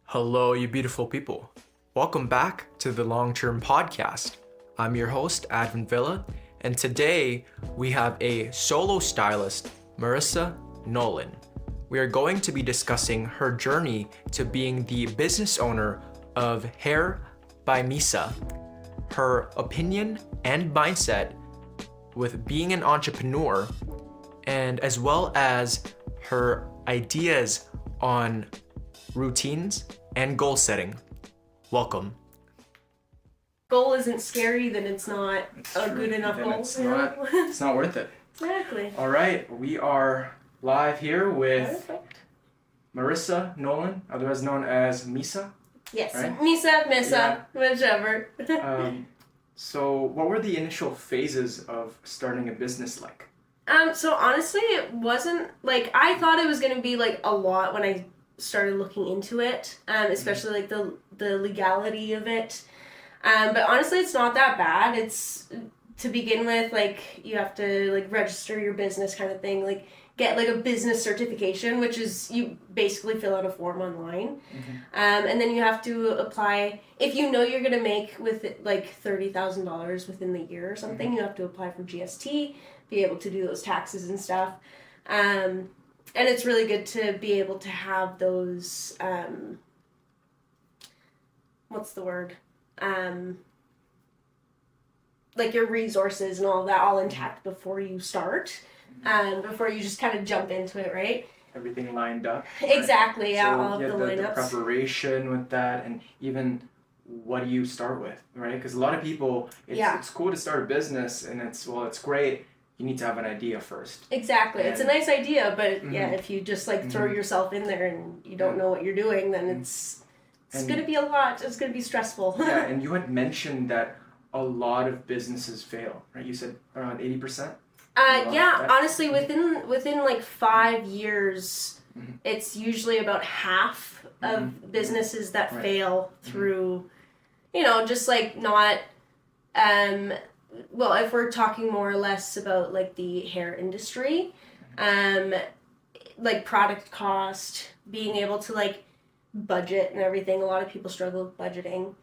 Hello, you beautiful people. Welcome back to the Long Term Podcast. I'm your host, Advent Villa, and today we have a solo stylist, Marissa Nowlan. We are going to be discussing her journey to being the business owner of Hair by Missa, her opinion and mindset with being an entrepreneur, and as well as her ideas on routines and goal setting. Welcome. Goal isn't scary, then it's not a good enough goal. It's not worth it. Exactly. All right, we are live here with Perfect. Marissa Nowlan, otherwise known as Missa. Yes, Right? Missa, whichever. So what were the initial phases of starting a business like? So honestly, it wasn't like I thought it was gonna be like a lot when I started looking into it, especially like the legality of it. But honestly, it's not that bad. It's to begin with, like you have to like register your business kind of thing, like get like a business certification, which is you basically fill out a form online. And then you have to apply if you know you're gonna make with it, like $30,000 within the year or something. You have to apply for GST, be able to do those taxes and stuff. And it's really good to be able to have those, what's the word? Like your resources and all of that all intact before you start, before you just kind of jump into it, right? Everything lined up. Exactly, yeah, So all of you the had the lineups. preparation with that, and even what do you start with, right? Because a lot of people, it's cool to start a business, and it's great. You need to have an idea first. Exactly. It's a nice idea, but yeah, if you just like throw Mhm. yourself in there and you don't know what you're doing, then it's going to be a lot. It's going to be stressful. Yeah, and you had mentioned that a lot of businesses fail, right? You said around 80%? Yeah, honestly, within like 5 years, Mhm. it's usually about half of businesses that Right. fail through, just like not, well, if we're talking more or less about like the hair industry, like product cost, being able to like budget and everything. A lot of people struggle with budgeting,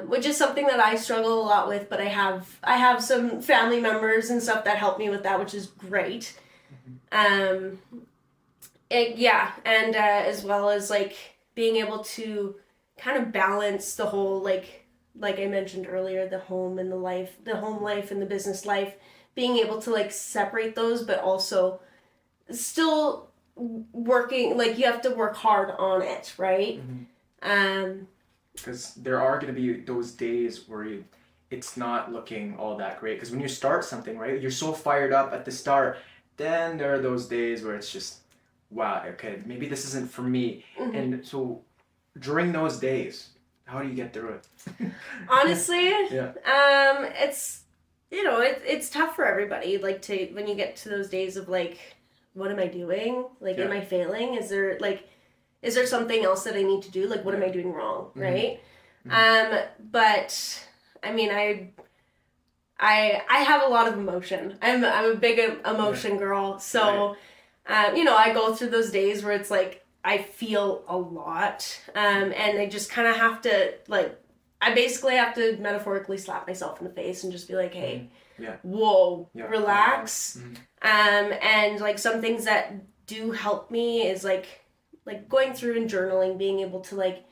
which is something that I struggle a lot with, but I have some family members and stuff that help me with that, which is great. And as well as like being able to kind of balance the whole like I mentioned earlier, the home and the home life and the business life, being able to like separate those, but also still working, like you have to work hard on it, right? Because there are going to be those days where it's not looking all that great. Because when you start something, right, you're so fired up at the start. Then there are those days where it's just, wow, okay, maybe this isn't for me. And so during those days, how do you get through it? Honestly, Yeah. it's tough for everybody. Like when you get to those days of like, what am I doing? Like, am I failing? Is there something else that I need to do? Like, what am I doing wrong? Right? But I mean, I have a lot of emotion. I'm a big emotion girl. So, I go through those days where it's like I feel a lot, and I just kind of have to like. I basically have to metaphorically slap myself in the face and just be like, hey, whoa, relax. And like some things that do help me is like going through and journaling, being able to like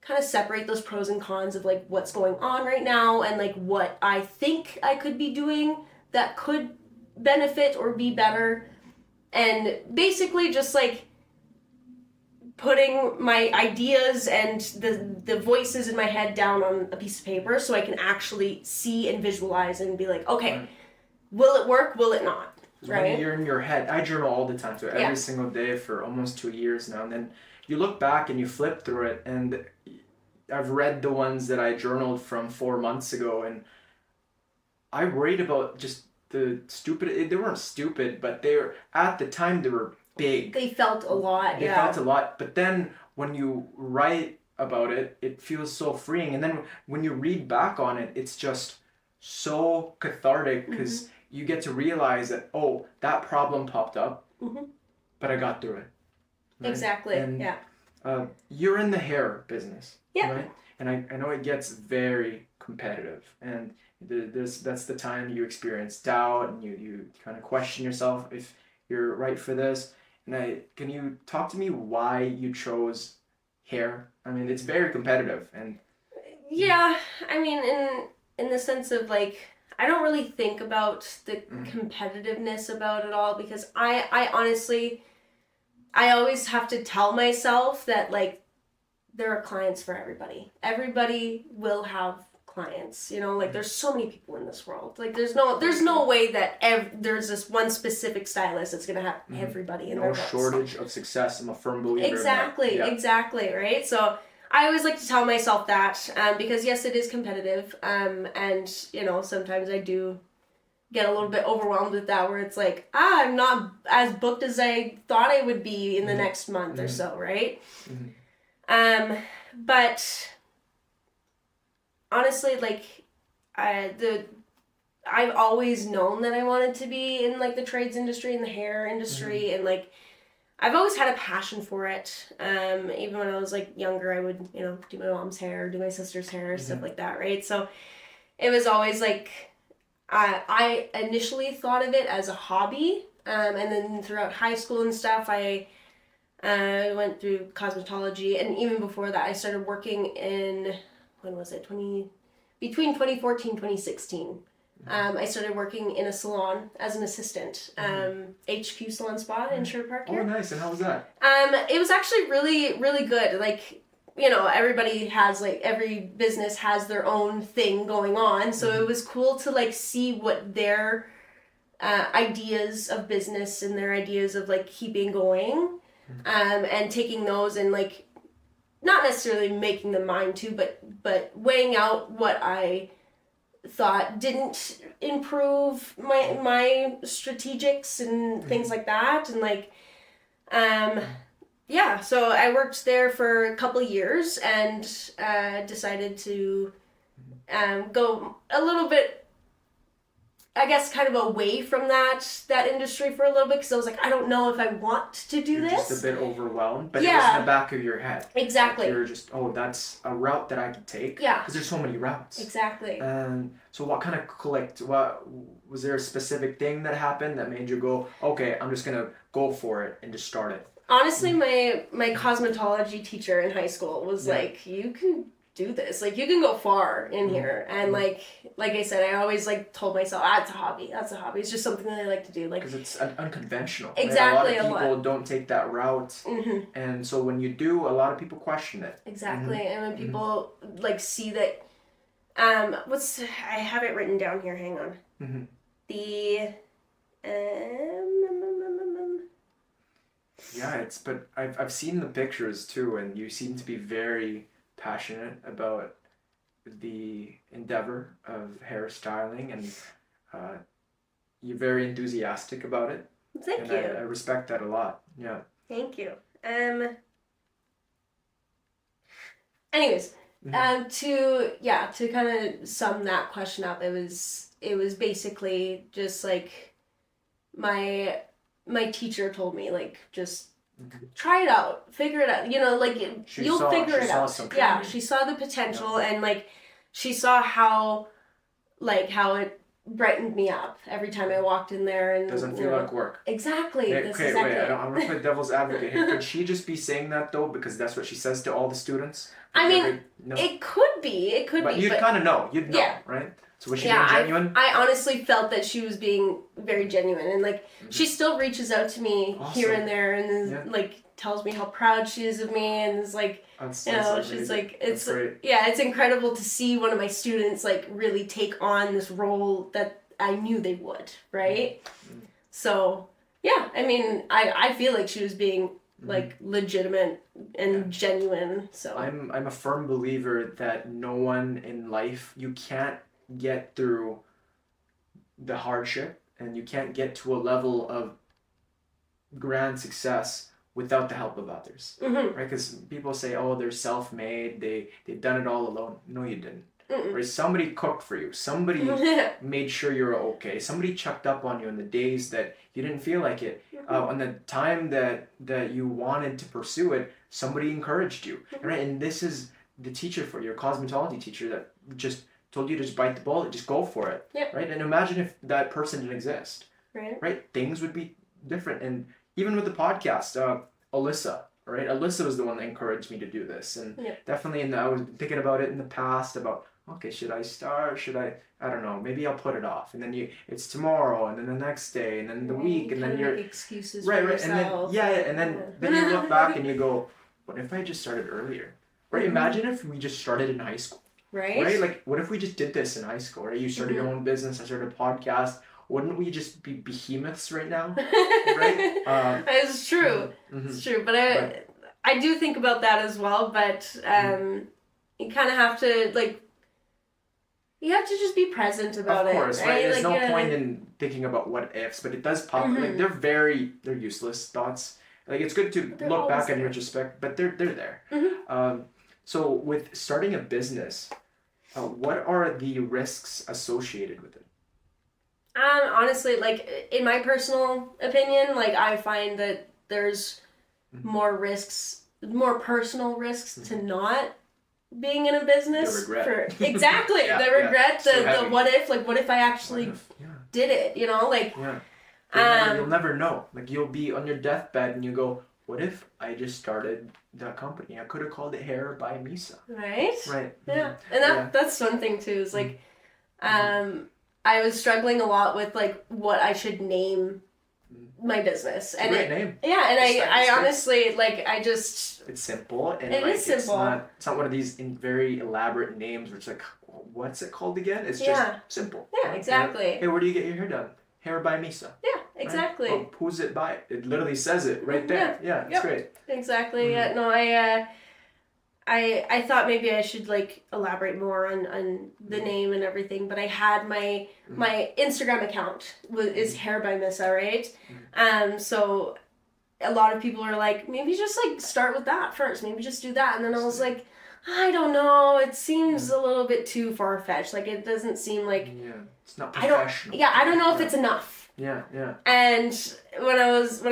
kind of separate those pros and cons of like what's going on right now and like what I think I could be doing that could benefit or be better. And basically just like putting my ideas and the voices in my head down on a piece of paper so I can actually see and visualize and be like, okay, will it work? Will it not? Right? When you're in your head, I journal all the time, so every single day for almost 2 years now. And then you look back and you flip through it, and I've read the ones that I journaled from 4 months ago, and I worried about just the stupid. They weren't stupid, but they were at the time they were big. They felt a lot. They felt a lot, but then when you write about it, it feels so freeing. And then when you read back on it, it's just so cathartic because you get to realize that, oh, that problem popped up, but I got through it. Right? Exactly. And yeah. You're in the hair business, Yeah. right? And I know it gets very competitive, and that's the time you experience doubt, and you kind of question yourself if you're right for this. And can you talk to me why you chose hair? I mean, it's very competitive, and Yeah, I mean, in the sense of like, I don't really think about the competitiveness about it all because I honestly, I always have to tell myself that like there are clients for everybody. Everybody will have clients. You know, like there's so many people in this world. Like there's no way that there's this one specific stylist that's gonna have everybody in no their books. shortage of success. I'm a firm believer. Exactly, in that. Yeah. exactly, right? So I always like to tell myself that because yes, it is competitive, and you know sometimes I do get a little bit overwhelmed with that, where it's like I'm not as booked as I thought I would be in the next month or so, right? But honestly, like I've always known that I wanted to be in like the trades industry and the hair industry, and like I've always had a passion for it. Even when I was like younger, I would, you know, do my mom's hair, do my sister's hair, stuff like that, right? So it was always like, I initially thought of it as a hobby. And then throughout high school and stuff, I went through cosmetology. And even before that, I started working in, when was it? Between 2014 2016. I started working in a salon as an assistant, HQ Salon Spa in Sherwood Park here. Oh, nice. And how was that? It was actually really, really good. Like, you know, everybody has, like, every business has their own thing going on. So it was cool to, like, see what their ideas of business and their ideas of, like, keeping going and taking those and, like, not necessarily making them mine too, but weighing out what I thought didn't improve my strategics and things like that, and like yeah, so I worked there for a couple of years and decided to go a little bit, I guess, kind of away from that industry for a little bit, because I was like, I don't know if I want to do this. Just a bit overwhelmed, but it was in the back of your head. Exactly. Like you're just, oh, that's a route that I could take. Yeah. Because there's so many routes. Exactly. And so what kind of clicked? What was there a specific thing that happened that made you go, okay, I'm just gonna go for it and just start it? Honestly, my cosmetology teacher in high school was like, you can do this, like you can go far in here, and like I said, I always like told myself, it's a hobby, it's just something that I like to do, like, because it's unconventional. Exactly. Right? A lot of people don't take that route, and so when you do, a lot of people question it. Exactly. And when people like see that, I have it written down here, hang on. The yeah, but I've seen the pictures too, and you seem to be very passionate about the endeavor of hairstyling, and you're very enthusiastic about it. Thank you. I respect that a lot. Yeah. Thank you. Anyways, to kind of sum that question up, it was basically just like my teacher told me, like, just try it out, figure it out, you know, like you'll figure it out. Yeah, she saw the potential, and like she saw how it brightened me up every time I walked in there, and doesn't feel like work. Exactly. Wait, I'm gonna play devil's advocate here. Could she just be saying that though because that's what she says to all the students? I mean, it could be. But you'd kind of know. You'd know, right? So was she being genuine? I honestly felt that she was being very genuine, and like she still reaches out to me here and there, and is, like tells me how proud she is of me, and is like, she's like, it's it's incredible to see one of my students like really take on this role that I knew they would, right? So yeah, I mean, I feel like she was being like legitimate and genuine. So I'm a firm believer that no one in life, you can't get through the hardship, and you can't get to a level of grand success without the help of others, right? Because people say, oh, they're self-made, they've done it all alone. No, you didn't. Right? Somebody cooked for you, somebody made sure you're okay, somebody checked up on you in the days that you didn't feel like it, on the time that you wanted to pursue it, somebody encouraged you, right? And this is the teacher for your cosmetology teacher that just told you to just bite the bullet, just go for it, right? And imagine if that person didn't exist, right? Things would be different. And even with the podcast, Alyssa, right? Alyssa was the one that encouraged me to do this, and definitely. And I was thinking about it in the past about, okay, should I start? Should I don't know. Maybe I'll put it off, and then it's tomorrow, and then the next day, and then the week, and then you're excuses right, for yourself. And then you look back and you go, what if I just started earlier? Right? Imagine if we just started in high school. Right? Like, what if we just did this in high school? Right? You started your own business. I started a podcast. Wouldn't we just be behemoths right now? Right? It's true. It's true. But I do think about that as well. But you kind of have to, like, you have to just be present about it. Of course, right? There's no point in thinking about what ifs, but it does pop. Like, they're useless thoughts. Like, it's good to look back in retrospect, but they're there. So with starting a business, what are the risks associated with it? Honestly, like, in my personal opinion, like, I find that there's more risks, more personal risks to not being in a business. The regret. Exactly. The regret, the what if, like, what if I actually did it, you know? Like, you'll never know. Like, you'll be on your deathbed and you go, what if I just started that company? I could have called it Hair by Missa. Right? Right. Yeah. And that's one thing too, is like, I was struggling a lot with, like, what I should name my business. It's a great name. Yeah, and I honestly, like, I just... It's simple. And it is simple. It's not one of these very elaborate names where it's like, what's it called again? It's just simple. Yeah, exactly. Hey, where do you get your hair done? Hair by Missa. Yeah, exactly. Right? Well, who's it by? It literally says it right there. Yeah, it's great. Exactly. Yeah, no, I thought maybe I should, like, elaborate more on the name and everything, but I had my Instagram account is Hair by Missa, right? So a lot of people are like, maybe just, like, start with that first. Maybe just do that. And then I was like, I don't know. It seems a little bit too far-fetched. Like, it doesn't seem like... Yeah, it's not professional. I don't know if it's enough. Yeah. And when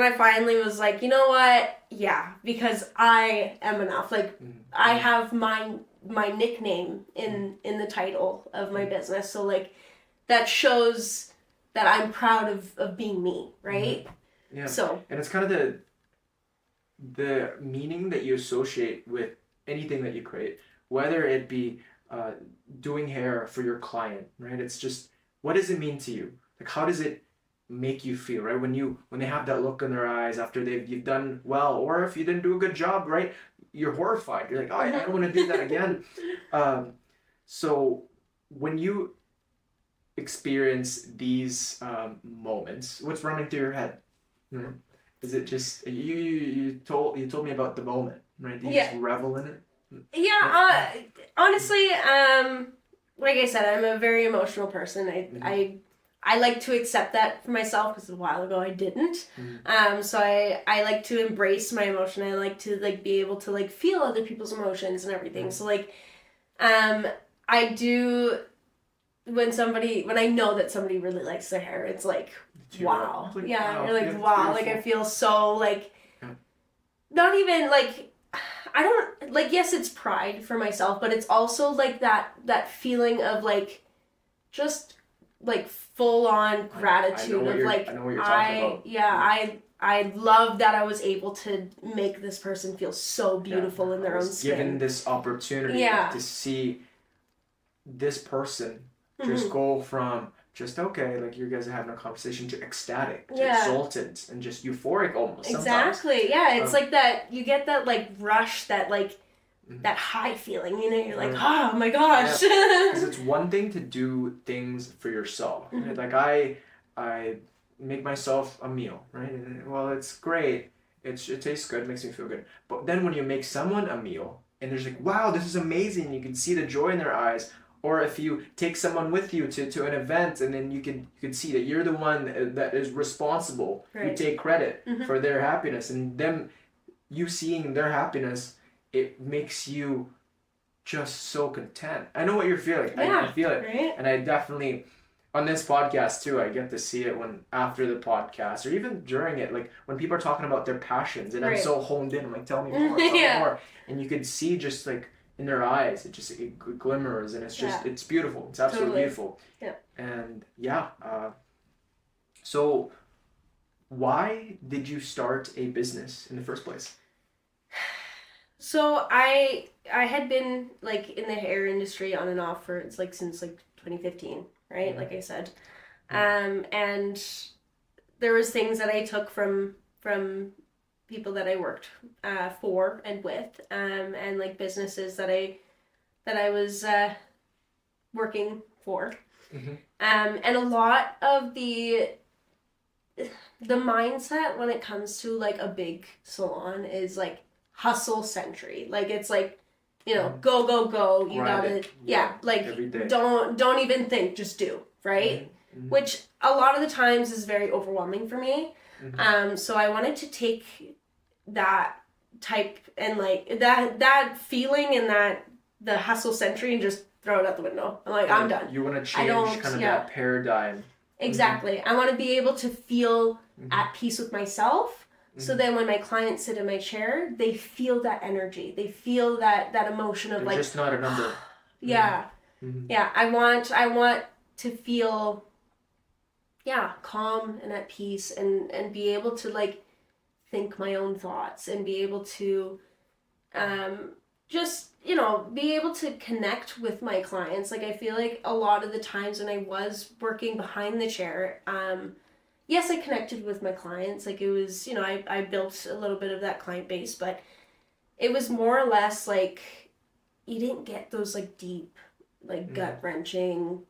I finally was like, you know what? Yeah, because I am enough. Like, I have my nickname in the title of my business. So, like, that shows that I'm proud of being me, right? Yeah. So. And it's kind of the meaning that you associate with anything that you create, whether it be doing hair for your client, right? It's just, what does it mean to you? Like, how does it make you feel, right? When they have that look in their eyes after you've done well, or if you didn't do a good job, right? You're horrified. You're like, oh, I don't want to do that again. So when you experience these moments, what's running through your head? Is it just you told me about the moment, right? Do you just revel in it? Yeah. Honestly, like I said, I'm a very emotional person. I like to accept that for myself, because a while ago I didn't. So I like to embrace my emotion. I like to, like, be able to, like, feel other people's emotions and everything. So, like, I do, when I know that somebody really likes their hair, it's like, wow. Like, yeah, wow. You're like, Yeah, wow. beautiful. Like, I feel so, like, not even, like, I don't, like, yes, it's pride for myself, but it's also, like, that feeling of, like, just, like, full-on gratitude of, like, I know what you're talking about. Yeah, I love that I was able to make this person feel so beautiful in their own skin. Given this opportunity to see this person just go from just, okay, like, you guys are having a conversation, to ecstatic, to exultant, and just euphoric almost Exactly, sometimes. Yeah, it's like that, you get that, like, rush, that, like, that high feeling, you know, you're like, oh my gosh. Because it's one thing to do things for yourself, right? Like, I make myself a meal, right? And, well, it's great, it tastes good, makes me feel good. But then when you make someone a meal, and there's like, wow, this is amazing, you can see the joy in their eyes. Or if you take someone with you to an event, and then you can see that you're the one that is responsible. Right. You take credit for their happiness, and them, you seeing their happiness, it makes you just so content. I know what you're feeling. I feel it. Right? And I definitely, on this podcast too, I get to see it when after the podcast or even during it, like when people are talking about their passions and I'm Right. so honed in, I'm like, tell me more, tell me Yeah. more. And you could see just like in their eyes, it glimmers and it's just, Yeah. it's beautiful. It's absolutely Totally. beautiful. Yeah. And yeah, so why did you start a business in the first place? So I had been like in the hair industry on and off for it's like since like 2015, right? Like I said. And there was things that I took from people that I worked for and with, and like businesses that I was working for. And a lot of the mindset when it comes to like a big salon is like hustle century. Like it's like, you know, go go go. You Grind gotta like every day. don't even think, just do, right? Which a lot of the times is very overwhelming for me. So I wanted to take that type and like that feeling and that the hustle century and just throw it out the window. I'm like, I'm done. You want to change kind of that paradigm. Exactly. I want to be able to feel at peace with myself. So then when my clients sit in my chair, they feel that energy. They feel that emotion of They're like just not a number. Yeah. Yeah. I want to feel calm and at peace and be able to like think my own thoughts and be able to just, you know, be able to connect with my clients. Like I feel like a lot of the times when I was working behind the chair, yes, I connected with my clients. Like it was, you know, I built a little bit of that client base, but it was more or less like you didn't get those like deep, like gut-wrenching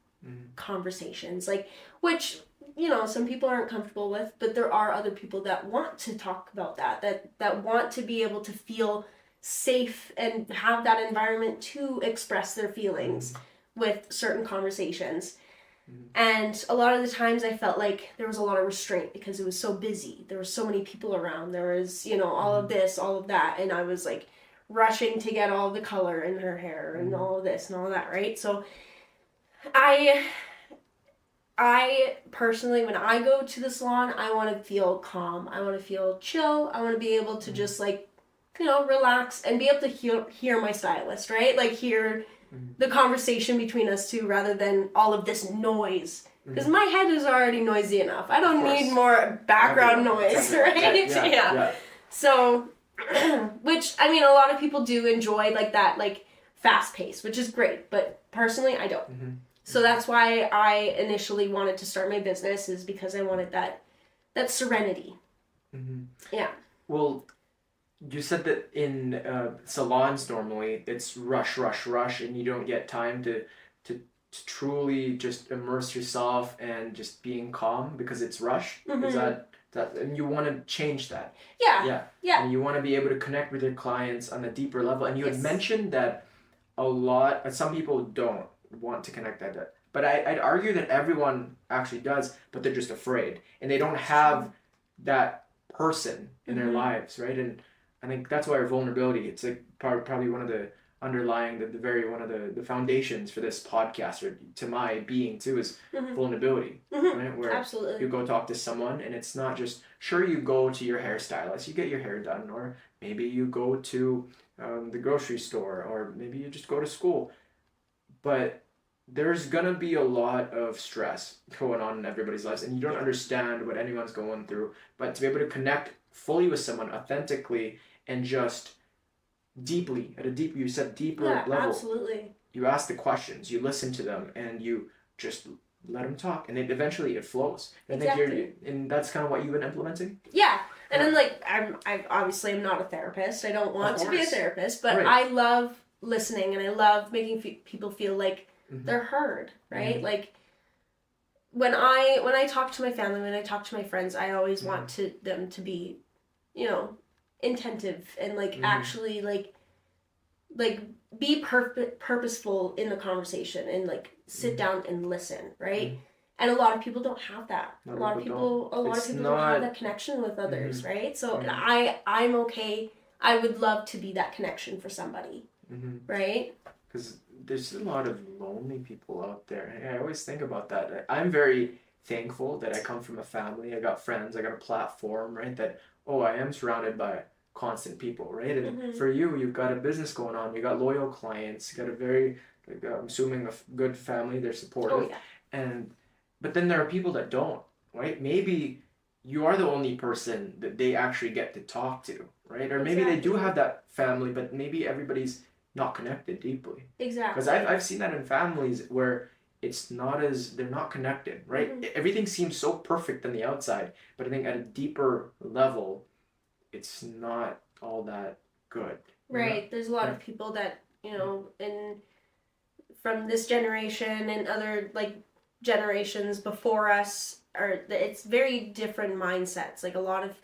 conversations, like, which, you know, some people aren't comfortable with, but there are other people that want to talk about that want to be able to feel safe and have that environment to express their feelings with certain conversations. And a lot of the times I felt like there was a lot of restraint because it was so busy. There were so many people around. There was, you know, all of this, all of that. And I was like rushing to get all the color in her hair and all of this and all of that, right? So I personally, when I go to the salon, I want to feel calm. I want to feel chill. I want to be able to just like, you know, relax and be able to hear my stylist, right? Like hear the conversation between us two rather than all of this noise. Because my head is already noisy enough. I don't need more background noise, right? Yeah. So, which, I mean, a lot of people do enjoy like that, like fast pace, which is great. But personally, I don't. So that's why I initially wanted to start my business, is because I wanted that serenity. Yeah. Well, you said that in salons normally it's rush, rush, rush, and you don't get time to truly just immerse yourself and just being calm because it's rush. Is that and you want to change that? Yeah. And you want to be able to connect with your clients on a deeper level. And you had mentioned that some people don't want to connect like that. But I'd argue that everyone actually does, but they're just afraid and they don't have that person in their lives, right? And I think that's why our vulnerability, it's like probably one of the underlying, the very one of the foundations for this podcast, or to my being too, is vulnerability, right? Where Absolutely. you go talk to someone and it's not just, sure, you go to your hairstylist, you get your hair done, or maybe you go to the grocery store, or maybe you just go to school. But there's gonna be a lot of stress going on in everybody's lives, and you don't understand what anyone's going through. But to be able to connect fully with someone authentically and just deeply, at a deeper level. Absolutely. You ask the questions, you listen to them, and you just let them talk, and eventually it flows. And I think and that's kind of what you've been implementing. Yeah. And then like I obviously am not a therapist. I don't want to be a therapist, but I love listening and I love making people feel like they're heard, right? Like when I talk to my family, when I talk to my friends, I always want them to be, you know, attentive and like actually like be purposeful in the conversation and like sit down and listen, right? And a lot of people don't have that. A lot of people don't have that connection with others, right? So I'm okay. I would love to be that connection for somebody, right? Because there's a lot of lonely people out there. Hey, I always think about that. I'm very thankful that I come from a family. I got friends. I got a platform, right? That, oh, I am surrounded by constant people, right? And for you, you've got a business going on. You got loyal clients. You got a very, like, I'm assuming good family. They're supportive. Oh, yeah. And, but then there are people that don't, right? Maybe you are the only person that they actually get to talk to, right? Or maybe they do have that family, but maybe everybody's not connected deeply. Exactly. Because I've seen that in families where it's not as, they're not connected, right? Everything seems so perfect on the outside, but I think at a deeper level, it's not all that good. Right. There's a lot of people that, you know, from this generation and other like generations before us it's very different mindsets. Like a lot of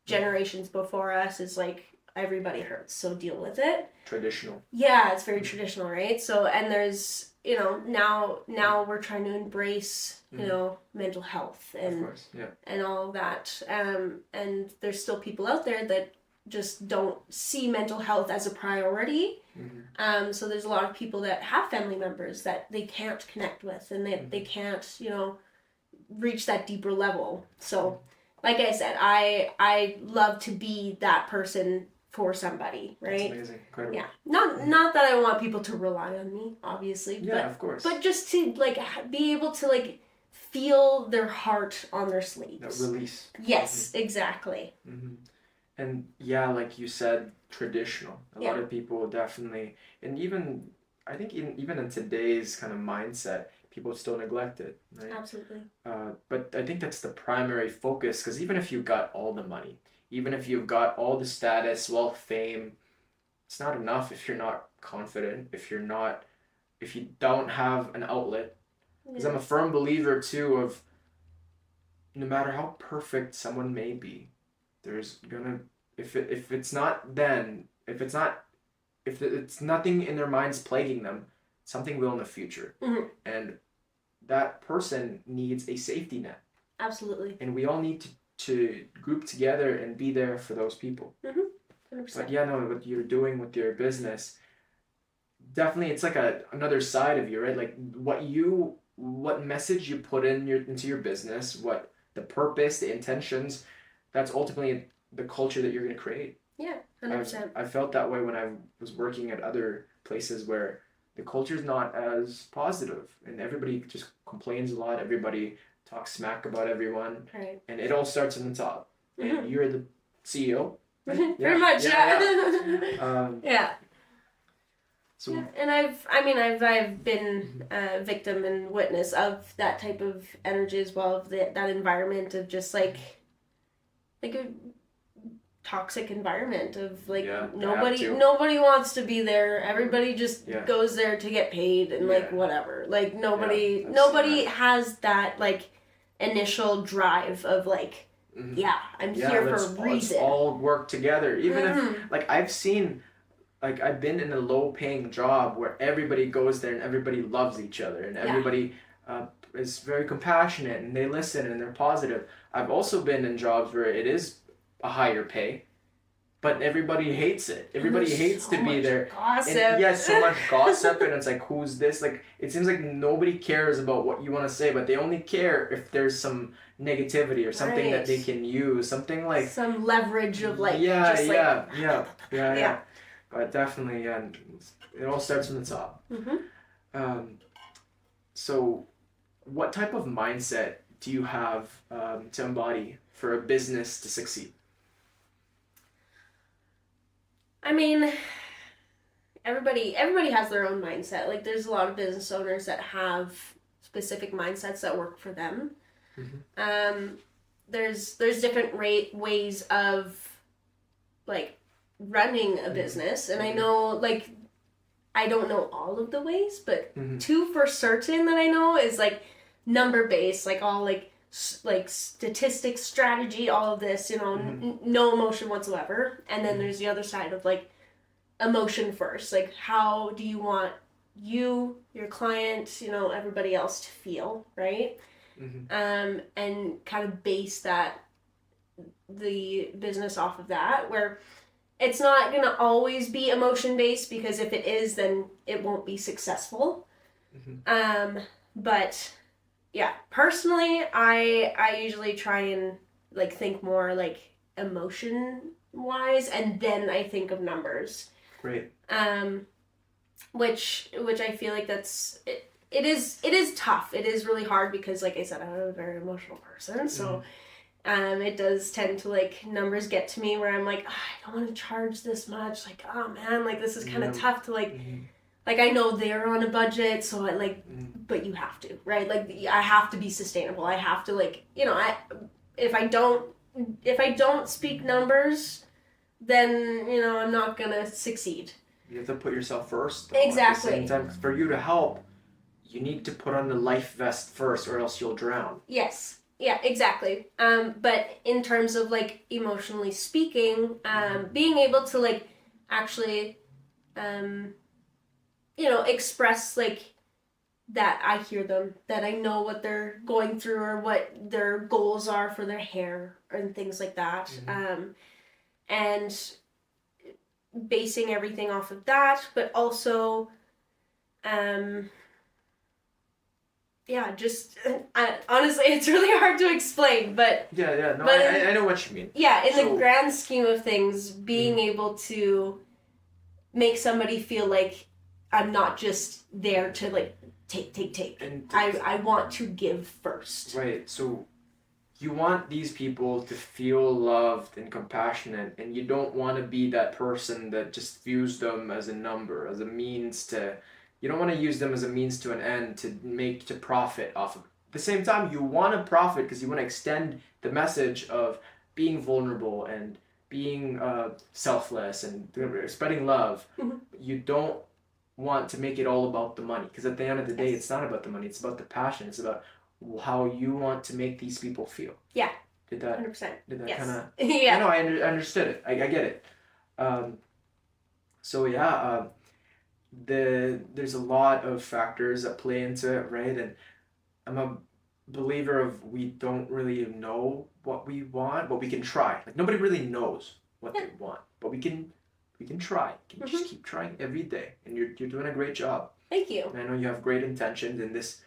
generations before us is like everybody hurts, so deal with it. Traditional. Yeah, it's very traditional, right? So, and there's, you know, now we're trying to embrace, you know, mental health and of course, yeah. and all of that. And there's still people out there that just don't see mental health as a priority. So there's a lot of people that have family members that they can't connect with, and they can't, you know, reach that deeper level. So, like I said, I love to be that person for somebody, right? That's amazing. Incredible. Yeah. Not that I want people to rely on me, obviously. Yeah, but, of course. But just to like be able to like feel their heart on their sleeves. That release. Yes, exactly. And yeah, like you said, traditional. A lot of people definitely, and even I think even in today's kind of mindset, people still neglect it, right? Absolutely. But I think that's the primary focus, because even if you've got all the money, even if you've got all the status, wealth, fame, it's not enough if you're not confident, if you don't have an outlet. Because I'm a firm believer too of no matter how perfect someone may be, there's gonna if it's nothing in their minds plaguing them, something will in the future. And that person needs a safety net. Absolutely. And we all need to group together and be there for those people. 100%. But yeah, no, what you're doing with your business, definitely it's like another side of you, right? Like what message you put into your business, what the purpose, the intentions, that's ultimately the culture that you're going to create. Yeah, 100%. I felt that way when I was working at other places where the culture is not as positive and everybody just complains a lot. Everybody talks smack about everyone. Right. And it all starts from the top. And you're the CEO. Right? Pretty much, yeah. Yeah. So, yeah. And I've been a victim and witness of that type of energy as well, of that environment of just like a toxic environment of like nobody wants to be there. Everybody just goes there to get paid and like whatever. Like nobody has that like initial drive of like I'm here for a reason. Let's all work together. Even if like I've been in a low paying job where everybody goes there and everybody loves each other and everybody is very compassionate and they listen and they're positive. I've also been in jobs where it is a higher pay, but everybody hates it. Everybody hates to be there. Gossip. And, so much gossip, and it's like, who's this? Like, it seems like nobody cares about what you want to say, but they only care if there's some negativity or something that they can use, something like some leverage of like yeah. But definitely, it all starts from the top. So, what type of mindset do you have to embody for a business to succeed? I mean, everybody has their own mindset. Like, there's a lot of business owners that have specific mindsets that work for them. There's different ways of like running a business, and I know like I don't know all of the ways, but two for certain that I know is like number based, like all like statistics, strategy, all of this, you know, no emotion whatsoever. And then there's the other side of like emotion first, like how do you want your client, you know, everybody else to feel, right? And kind of base the business off of that, where it's not gonna always be emotion based, because if it is, then it won't be successful. But yeah, personally, I usually try and like think more like emotion wise, and then I think of numbers. Great. Which I feel like it is tough. It is really hard because, like I said, I'm a very emotional person, so it does tend to, like, numbers get to me where I'm like, oh, I don't want to charge this much. Like, oh man, like this is kind of tough to like. Like, I know they're on a budget, so I like, but you have to, right? Like, I have to be sustainable. I have to, like, you know, if I don't speak numbers, then, you know, I'm not gonna succeed. You have to put yourself first. Though, exactly. At the same time, for you to help, you need to put on the life vest first, or else you'll drown. Yes. Yeah, exactly. But in terms of, like, emotionally speaking, being able to, like, actually, you know, express, like, that I hear them, that I know what they're going through or what their goals are for their hair and things like that. And basing everything off of that, but also, yeah, just, honestly, it's really hard to explain, but... Yeah, no, I know what you mean. Yeah, in the grand scheme of things, being able to make somebody feel like I'm not just there to, like, take. And I want to give first. Right, so you want these people to feel loved and compassionate, and you don't want to be that person that just views them as a number, as a means to... You don't want to use them as a means to an end to profit off of it. At the same time, you want to profit because you want to extend the message of being vulnerable and being selfless and spreading love. You don't want to make it all about the money, because at the end of the day, it's not about the money. It's about the passion. It's about how you want to make these people feel. Yeah. Did that 100%. Did that yes. kind of... Yeah. I understood it. I get it. So yeah, there's a lot of factors that play into it, right? And I'm a believer of, we don't really know what we want, but we can try. Like, nobody really knows what they want, but we can try. You can just keep trying every day, and you're doing a great job. Thank you. And I know you have great intentions, and this,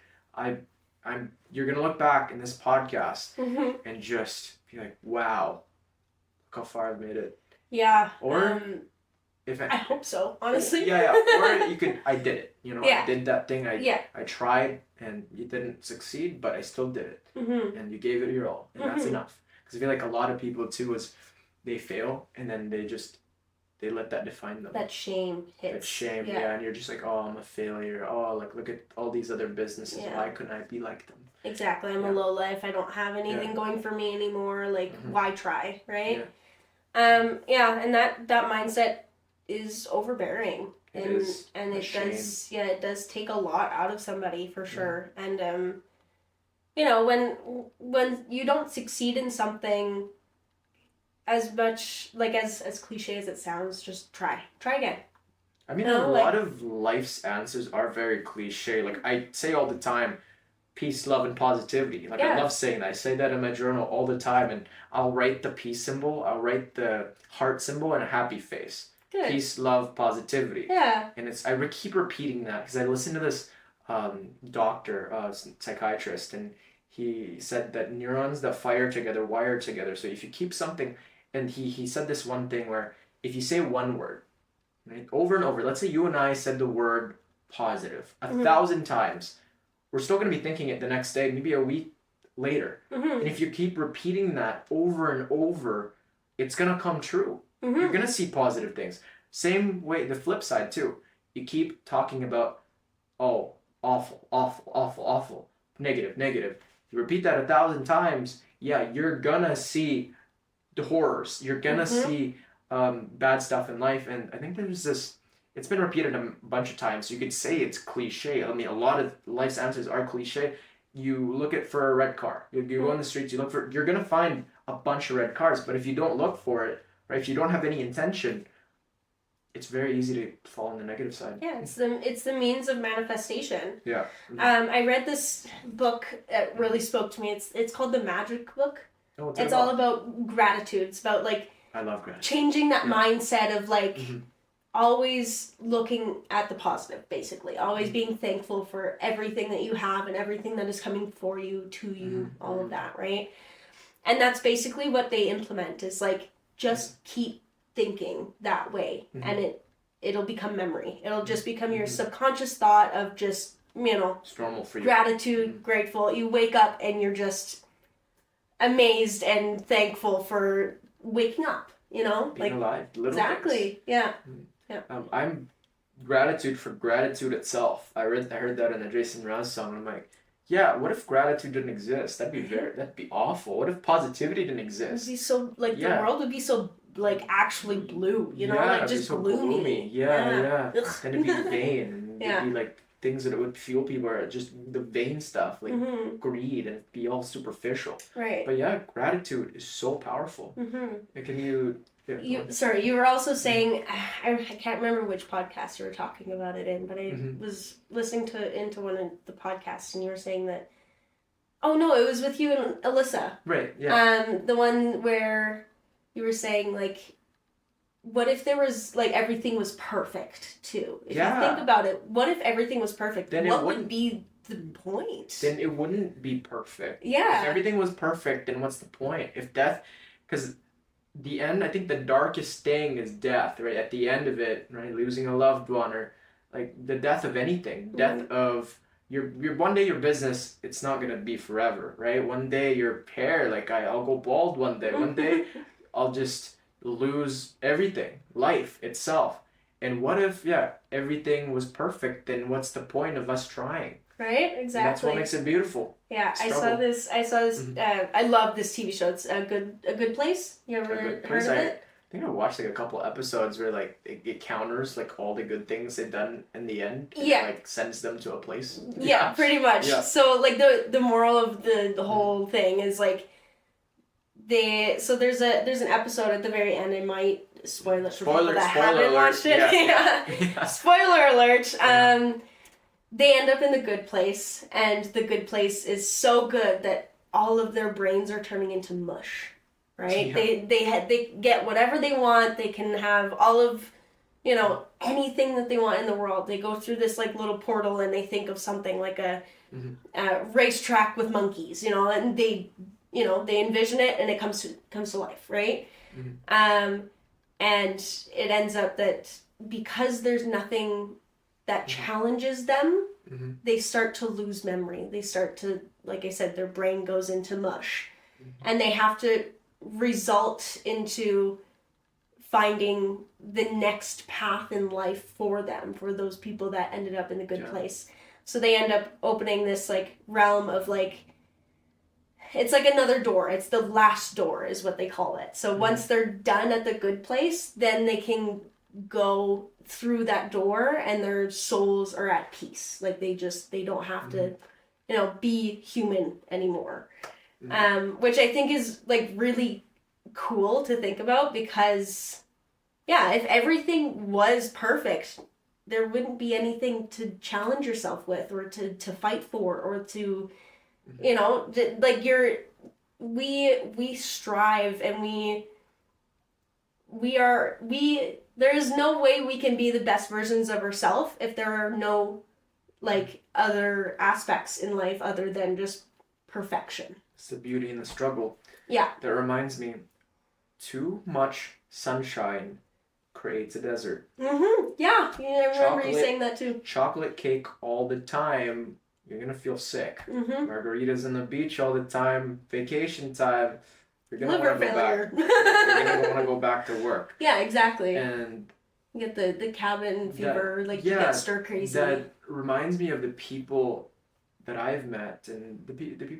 you're gonna look back in this podcast and just be like, wow, look how far I've made it. Yeah. Or I hope so, honestly. Yeah. Or you could, I did it. You know, Yeah. I did that thing. I tried, and you didn't succeed, but I still did it. And you gave it your all, and that's enough. Because I feel like a lot of people too is they fail, and then they let that define them. That shame hits. That shame, yeah. And you're just like, oh, I'm a failure. Oh, like, look at all these other businesses. Yeah. Why couldn't I be like them? Exactly. I'm a low life. I don't have anything going for me anymore. Like, why try, right? Yeah. And that mindset is overbearing. And it does take a lot out of somebody, for sure. And you know, when you don't succeed in something, as much, like, as cliche as it sounds, just try again. I mean, a lot of life's answers are very cliche. Like, I say all the time, peace, love, and positivity. Like, I love saying that. I say that in my journal all the time, and I'll write the peace symbol, I'll write the heart symbol, and a happy face. Good. Peace, love, positivity. Yeah. And I keep repeating that because I listened to this doctor, psychiatrist, and he said that neurons that fire together wire together. So if you keep something, and he said this one thing where if you say one word, right, over and over, let's say you and I said the word positive 1,000 times, we're still going to be thinking it the next day, maybe a week later. And if you keep repeating that over and over, it's going to come true. You're going to see positive things. Same way, the flip side too. You keep talking about, oh, awful, negative. You repeat that 1,000 times, yeah, you're going to see the horrors. You're going to see bad stuff in life. And I think there's this, it's been repeated a bunch of times. So you could say it's cliche. I mean, a lot of life's answers are cliche. You look for a red car. You go on the streets, you're going to find a bunch of red cars. But if you don't look for it, right, if you don't have any intention, it's very easy to fall on the negative side. Yeah, it's the means of manifestation. Yeah. I read this book that really spoke to me. It's called The Magic Book. Oh, it's all about gratitude. It's about, like, I love gratitude. Changing that mindset of, like, always looking at the positive, basically. Always being thankful for everything that you have and everything that is coming for you, to you, all of that, right? And that's basically what they implement is like, just keep thinking that way, and it'll become memory. It'll just become your subconscious thought of just, it's normal for you. Gratitude, grateful. You wake up and you're just amazed and thankful for waking up, being alive, little exactly things. I'm gratitude for gratitude itself. I heard that in a Jason Mraz song, and I'm like, yeah, what if gratitude didn't exist? That'd be awful. What if positivity didn't exist? It'd be so the world would be so actually blue, like just so gloomy. Yeah. Then it'd be vain. And it'd be like things that would fuel people are just the vain stuff, like greed, and it'd be all superficial. Right. But yeah, gratitude is so powerful. Can you? You were also saying, I can't remember which podcast you were talking about it in, but I was listening into one of the podcasts, and you were saying that, oh no, it was with you and Alyssa. Right, yeah. The one where you were saying, like, what if there was, like, everything was perfect, too? If you think about it, what if everything was perfect? Then what would be the point? Then it wouldn't be perfect. Yeah. If everything was perfect, then what's the point? If death, because the end, I think the darkest thing is death, right? At the end of it, right? Losing a loved one, or like the death of anything. Death of your one day your business, it's not gonna be forever, right? One day your hair, like I'll go bald one day. One day I'll just lose everything, life itself. And what if everything was perfect? Then what's the point of us trying? Right, exactly. And that's what makes it beautiful. Yeah, I saw this. I love this TV show. It's a good place. You ever heard of it? I think I watched like a couple episodes where like it counters like all the good things they've done in the end. And like sends them to a place. Yeah, pretty much. Yeah. So like the moral of the whole thing is like there's an episode at the very end. I might spoil it for people that haven't watched it. Yeah. Spoiler alert. They end up in the good place, and the good place is so good that all of their brains are turning into mush, right? Yeah. They get whatever they want. They can have all of, anything that they want in the world. They go through this like little portal, and they think of something like a racetrack with monkeys, and they envision it, and it comes to life, right? And it ends up that because there's nothing that challenges them, they start to lose memory. They start to, like I said, their brain goes into mush. And they have to result into finding the next path in life for them, for those people that ended up in the good place. So they end up opening this like realm of like, it's like another door. It's the last door is what they call it. So once they're done at the good place, then they can go through that door and their souls are at peace. Like they don't have to, be human anymore. Which I think is like really cool to think about because, if everything was perfect, there wouldn't be anything to challenge yourself with or to fight for or to, like we strive and there is no way we can be the best versions of ourselves if there are no like other aspects in life other than just perfection. It's the beauty in the struggle. Yeah. That reminds me, too much sunshine creates a desert. Yeah, I remember you saying that too. Chocolate cake all the time, you're gonna feel sick. Margaritas on the beach all the time, vacation time, you're gonna want to go back. You're gonna want to go back to work. Yeah, exactly. And you get the cabin fever, you get stir crazy. That reminds me of the people that I've met and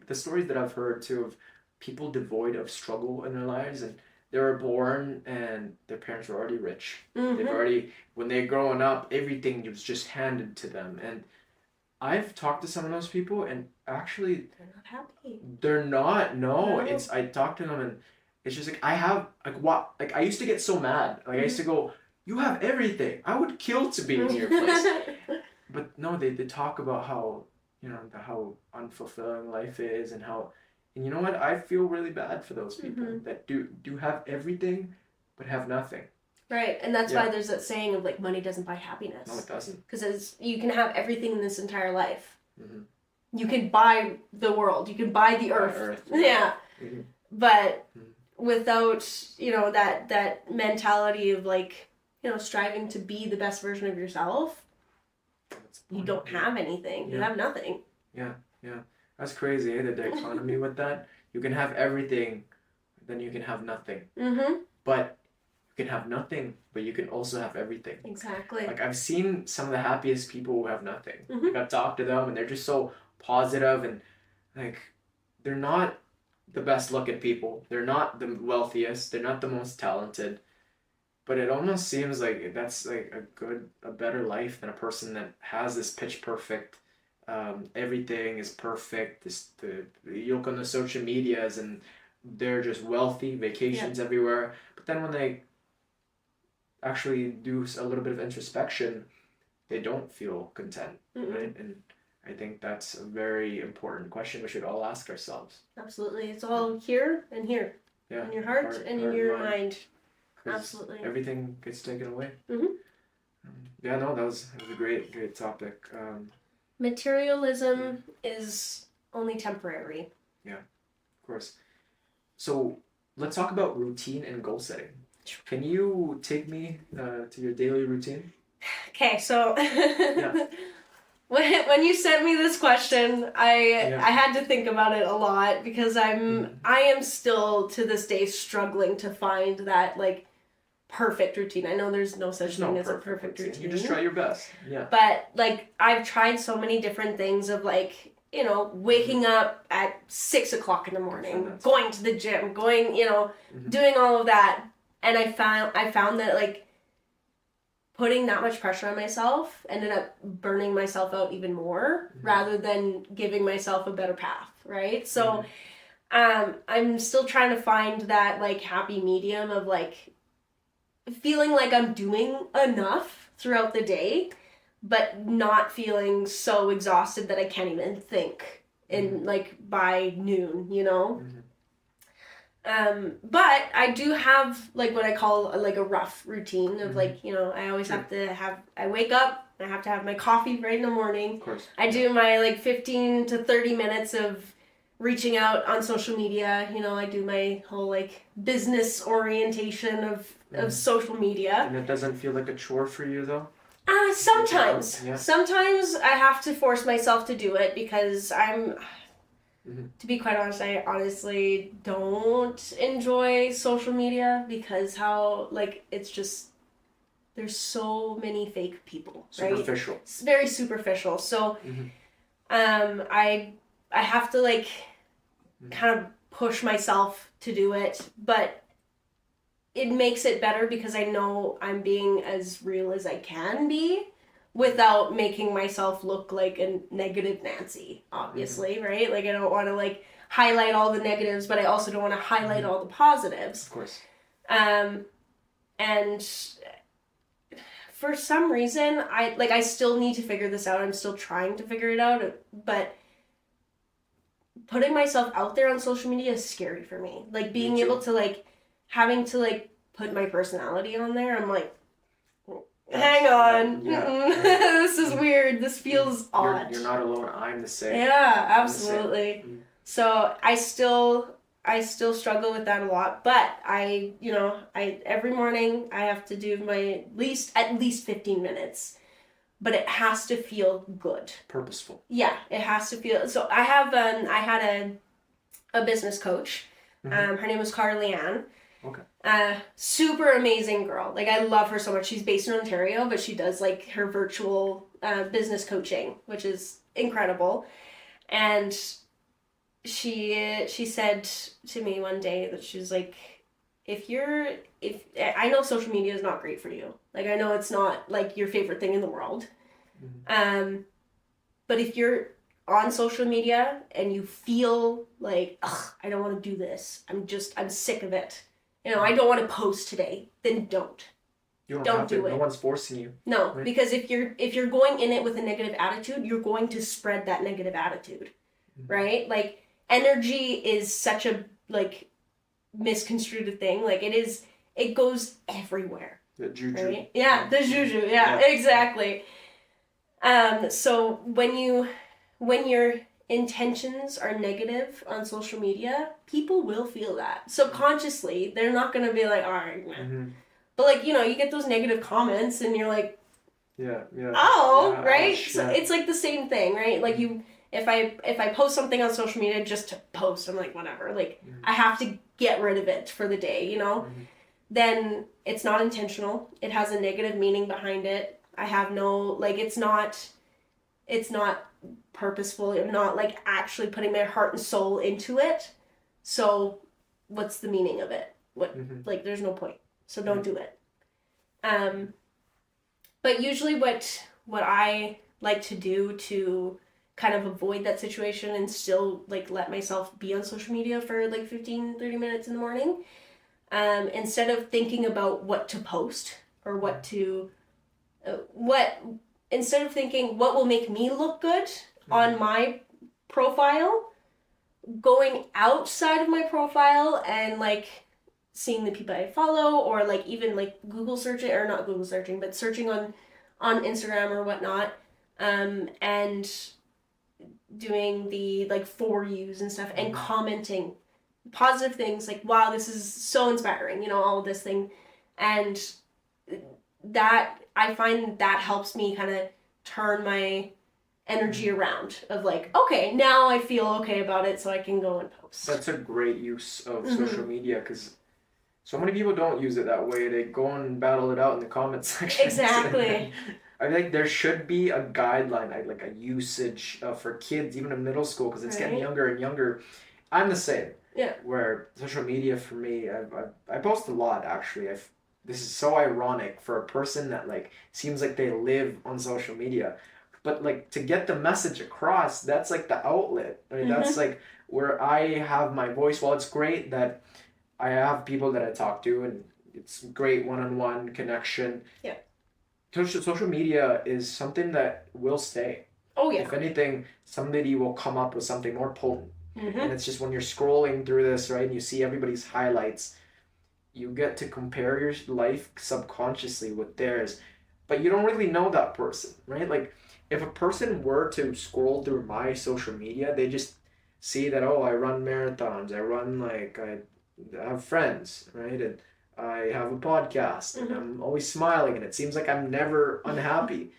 the stories that I've heard too of people devoid of struggle in their lives, and they were born and their parents were already rich. They've already, when they're growing up, everything was just handed to them. And I've talked to some of those people, and actually they're not happy. They're not. No. I talk to them, and it's just like I used to get so mad. Like I used to go, "You have everything. I would kill to be in your place." But no, they talk about how how unfulfilling life is, and you know what? I feel really bad for those people that do have everything, but have nothing. Right, and that's why there's that saying of like money doesn't buy happiness. No, it doesn't. Because you can have everything in this entire life. Mm-hmm. You can buy the world. You can buy the earth. Yeah. Mm-hmm. But without, that mentality of like, striving to be the best version of yourself, you don't have anything. You have nothing. Yeah. That's crazy, eh? The dichotomy with that. You can have everything, then you can have nothing. Mm-hmm. But you can have nothing, but you can also have everything. Exactly. Like, I've seen some of the happiest people who have nothing. Mm-hmm. Like, I've talked to them, and they're just so positive, and like, they're not the best looking people. They're not the wealthiest. They're not the most talented. But it almost seems like that's like a better life than a person that has this pitch perfect. Everything is perfect. You look on the social medias and they're just wealthy, vacations everywhere. But then when they actually do a little bit of introspection, they don't feel content, right? And I think that's a very important question we should all ask ourselves. Absolutely. It's all here and here. Yeah. In your heart and in your mind. Absolutely. Everything gets taken away. Mm-hmm. Yeah, no, that was a great topic. Materialism is only temporary. Yeah, of course. So let's talk about routine and goal setting. Can you take me to your daily routine? Okay, so when you sent me this question, I had to think about it a lot because I am still to this day struggling to find that like perfect routine. I know there's no such thing as a perfect routine. You just try your best. Yeah. But like I've tried so many different things of like, waking up at 6 o'clock in the morning, going to the gym, going, doing all of that. And I found that like putting that much pressure on myself ended up burning myself out even more rather than giving myself a better path, right? So I'm still trying to find that like happy medium of like feeling like I'm doing enough throughout the day, but not feeling so exhausted that I can't even think in like by noon, but I do have like what I call like a rough routine of like, I always I wake up, I have to have my coffee right in the morning. Of course. I do my like 15 to 30 minutes of reaching out on social media. I do my whole like business orientation of social media. And it doesn't feel like a chore for you though? Sometimes. Yeah. Sometimes I have to force myself to do it because to be quite honest, I honestly don't enjoy social media because how, like, it's just, there's so many fake people, right? Superficial. It's very superficial. So, I have to, like, kind of push myself to do it, but it makes it better because I know I'm being as real as I can be without making myself look like a negative Nancy, obviously, right? Like, I don't want to, like, highlight all the negatives, but I also don't want to highlight all the positives. Of course. And for some reason, I still need to figure this out. I'm still trying to figure it out, but putting myself out there on social media is scary for me. Like, being able to, like, having to, like, put my personality on there, I'm like, hang on. This is weird. This feels odd. You're not alone. I'm the same. Yeah, absolutely. So I still struggle with that a lot, but I every morning I have to do my at least 15 minutes, but it has to feel good. Purposeful. Yeah, it has to feel. So I had a business coach. Her name was Carly Ann. Okay. Super amazing girl. Like, I love her so much. She's based in Ontario, but she does like her virtual business coaching, which is incredible. And she said to me one day that she was like, if I know social media is not great for you. Like, I know it's not like your favorite thing in the world. But if you're on social media and you feel like, I don't want to do this. I'm sick of it. I don't want to post today. Then don't. You don't do it. No one's forcing you. No, right? Because if you're going in it with a negative attitude, you're going to spread that negative attitude, right? Like, energy is such a like misconstrued thing. Like, it goes everywhere. The juju. Right? Yeah, the juju. Yeah, exactly. So when your intentions are negative on social media, people will feel that. Subconsciously, they're not gonna be like, all right, man. But like, you get those negative comments and you're like, yeah, right? ouch, So it's like the same thing, right? Like if I post something on social media just to post, I'm like, whatever. Like I have to get rid of it for the day, Then it's not intentional. It has a negative meaning behind it. I have no, like, it's not purposeful. I'm not like actually putting my heart and soul into it. So what's the meaning of it? Like there's no point. So don't do it. But usually what I like to do to kind of avoid that situation and still like let myself be on social media for like 15-30 minutes in the morning, instead of thinking about what to post or instead of thinking what will make me look good on my profile, going outside of my profile and like seeing the people I follow, or like even like Google searching, or not Google searching, but searching on Instagram or whatnot, and doing the like for yous and stuff, and commenting positive things like, wow, this is so inspiring, all of this thing. And that, I find that helps me kind of turn my energy around of like, okay, now I feel okay about it, so I can go and post. That's a great use of social media, because so many people don't use it that way. They go and battle it out in the comment section. Exactly. I think there should be a guideline, like a usage for kids, even in middle school, because it's getting younger and younger. I'm the same. Yeah. Where social media for me, I post a lot actually. This is so ironic for a person that like seems like they live on social media, but like to get the message across, that's like the outlet. I mean, that's like where I have my voice. Well, it's great that I have people that I talk to, and it's great one-on-one connection. Yeah. Social media is something that will stay. Oh yeah. If anything, somebody will come up with something more potent. And it's just when you're scrolling through this, right, and you see everybody's highlights, you get to compare your life subconsciously with theirs, but you don't really know that person, right? Like if a person were to scroll through my social media, they just see that, oh, I run marathons, I have friends, right? And I have a podcast, and I'm always smiling, and it seems like I'm never unhappy.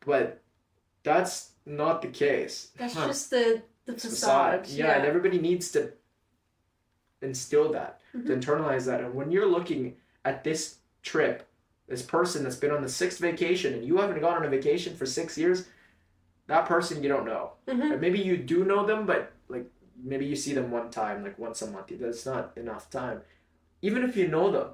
But that's not the case. That's just the facade. Yeah, and everybody needs to instill that, to internalize that. And when you're looking at this trip, this person that's been on the 6th vacation, and you haven't gone on a vacation for 6 years, that person you don't know. Or maybe you do know them, but like maybe you see them one time, like once a month. That's not enough time. Even if you know them,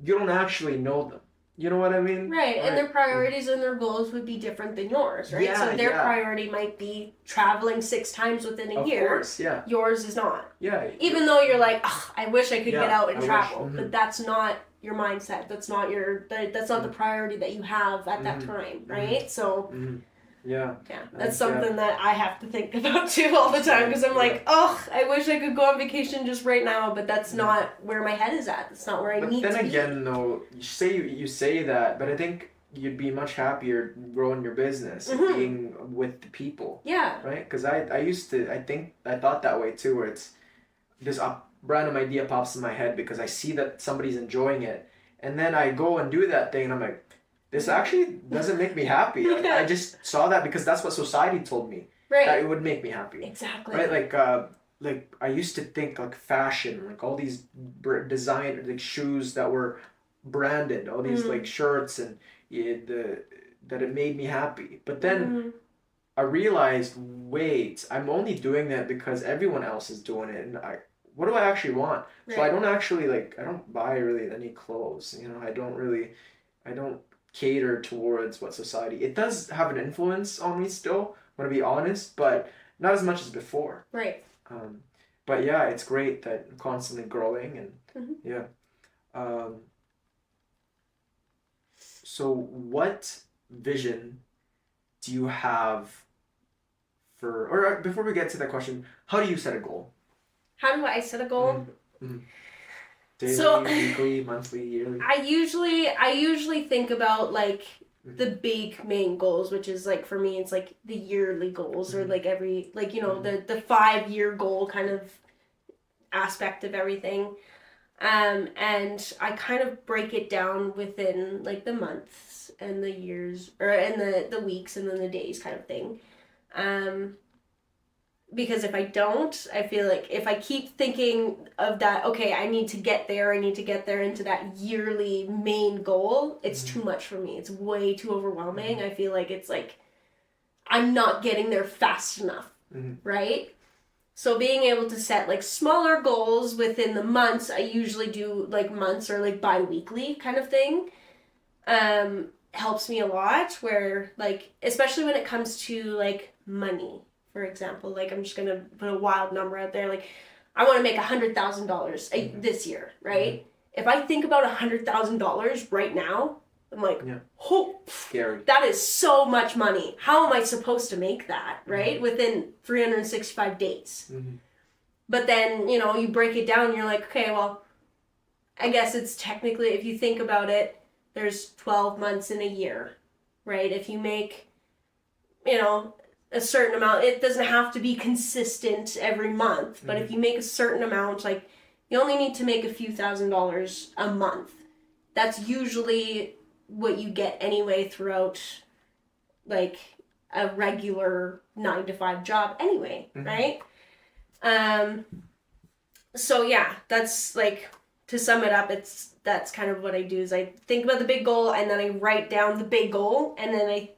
you don't actually know them. You know what I mean? Right, and their priorities and their goals would be different than yours, right? Yeah, so their priority might be traveling 6 times within a year. Of course, yeah. Yours is not. Yeah. Even though you're like, I wish I could get out and travel, but that's not your mindset. That's not that's not the priority that you have at that time, right? So. Yeah. Yeah, that's something that I have to think about too all the time, because I'm like, I wish I could go on vacation just right now, but that's not where my head is at. That's not where I need to be. But then again, though, you say that, but I think you'd be much happier growing your business, being with the people. Yeah. Right? Because I thought that way too, where it's this random idea pops in my head because I see that somebody's enjoying it, and then I go and do that thing, and I'm like, this actually doesn't make me happy. I just saw that because that's what society told me. Right. That it would make me happy. Exactly. Right? Like I used to think like fashion, like all these design like shoes that were branded, all these like shirts, and that it made me happy. But then I realized, wait, I'm only doing that because everyone else is doing it, and what do I actually want? Right. So I don't buy really any clothes. I don't cater towards what society. It does have an influence on me still, I want to be honest, but not as much as before. Right. But yeah, it's great that I'm constantly growing, and yeah. So what vision do you have or before we get to that question, how do you set a goal? How do I set a goal? Daily, So weekly, monthly, yearly? I usually think about like the big main goals, which is like for me it's like the yearly goals or like every like the 5-year goal kind of aspect of everything. And I kind of break it down within like the months and the years or and the weeks and then the days kind of thing. Um, because if I don't, I feel like if I keep thinking of that, okay, I need to get there, I need to get there into that yearly main goal, it's too much for me. It's way too overwhelming. I feel like it's like I'm not getting there fast enough, right? So being able to set like smaller goals within the months, I usually do like months or like bi-weekly kind of thing. Helps me a lot where like especially when it comes to like money, for example. Like I'm just gonna put a wild number out there. Like I want to make $100,000 this year, right? If I think about $100,000 right now, I'm like, oh, scary. That is so much money. How am I supposed to make that, right? Within 365 days. But then, you break it down and you're like, okay, well, I guess it's technically, if you think about it, there's 12 months in a year, right? If you make, a certain amount, it doesn't have to be consistent every month, but if you make a certain amount, like you only need to make a few $1,000s a month. That's usually what you get anyway throughout like a regular 9-to-5 job anyway, right? So yeah, that's like, to sum it up, that's kind of what I do is I think about the big goal and then I write down the big goal and then I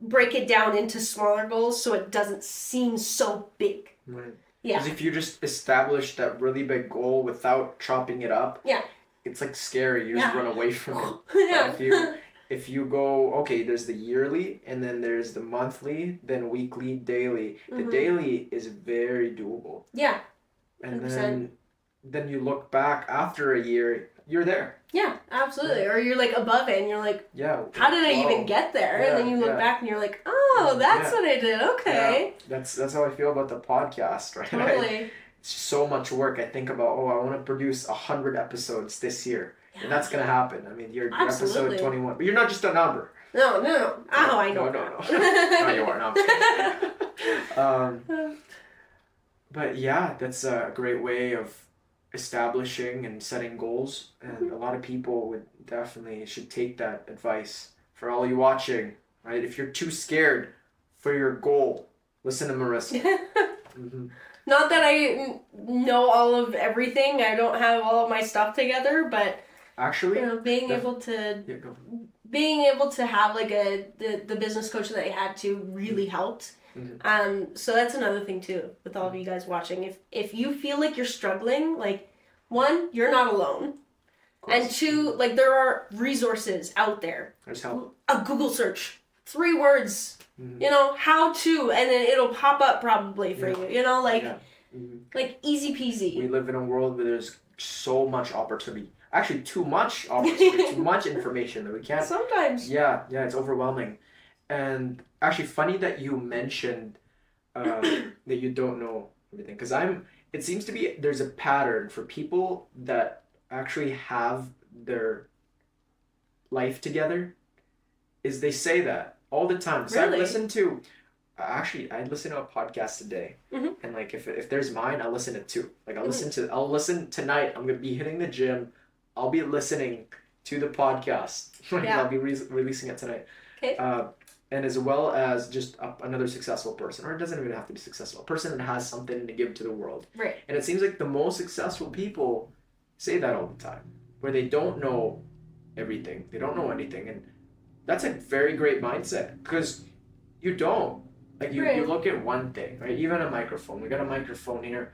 break it down into smaller goals so it doesn't seem so big. Right. Yeah. Because if you just establish that really big goal without chopping it up, it's like scary. You just run away from it. But if you go, okay, there's the yearly and then there's the monthly, then weekly, daily. The daily is very doable. Yeah. 100%. And then you look back after a year, you're there. Yeah, absolutely. Or you're like above it and you're like, how did I even get there? And then you look back and you're like, oh, that's what I did. Okay. Yeah. That's how I feel about the podcast, right? Totally. It's so much work. I think about, I want to produce 100 episodes this year. Yeah. And that's going to happen. I mean, you're episode 21. But you're not just a number. No. Oh, I know. No. No, you are not. But yeah, that's a great way of establishing and setting goals. And a lot of people would definitely should take that advice. For all you watching, right? If you're too scared for your goal, listen to Marissa. Not that I know all of everything. I don't have all of my stuff together, but actually, being able to have like the business coach that I had to really helped. So that's another thing too with all of you guys watching. If you feel like you're struggling, like, one, you're not alone, and two, like, there are resources out there. There's help. A Google search, 3 words, how to, and then it'll pop up probably for you. Like easy peasy. We live in a world where there's so much opportunity. Actually, too much opportunity, too much information that we can't. Sometimes. Yeah, it's overwhelming. And actually, funny that you mentioned that you don't know everything. Because it seems to be, there's a pattern for people that actually have their life together, is they say that all the time. So really? I've listened to, I listened to a podcast today. And like, if there's mine, I'll listen to 2. Like, I'll listen tonight. I'm going to be hitting the gym. I'll be listening to the podcast. I'll be releasing it tonight. Okay. And as well as just another successful person, or it doesn't even have to be successful, a person that has something to give to the world. Right. And it seems like the most successful people say that all the time, where they don't know everything, they don't know anything, and that's a very great mindset, because you don't. Like, you look at one thing, right? Even a microphone. We got a microphone here.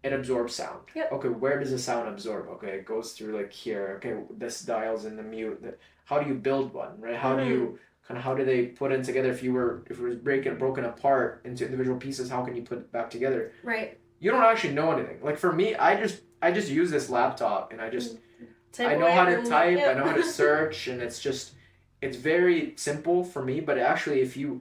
It absorbs sound. Yep. Okay, where does the sound absorb? Okay, it goes through like here. Okay, this dial's in the mute. How do you build one, right? How do you how do they put it together? If it was broken apart into individual pieces, how can you put it back together? Right. You don't actually know anything. Like, for me, I just use this laptop and I know how to type. I know how to search, and it's very simple for me. But actually, if you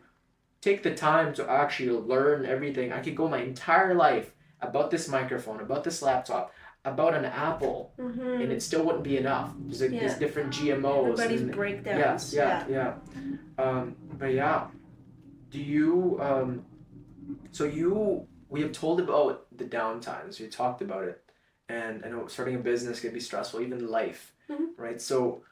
take the time to actually learn everything, I could go my entire life about this microphone, about this laptop. about an apple, and it still wouldn't be enough. There's like these different GMOs. Everybody's breakdowns. Yeah. But yeah, do you we have told about the downtimes. You talked about it, and I know starting a business can be stressful, even life, right? So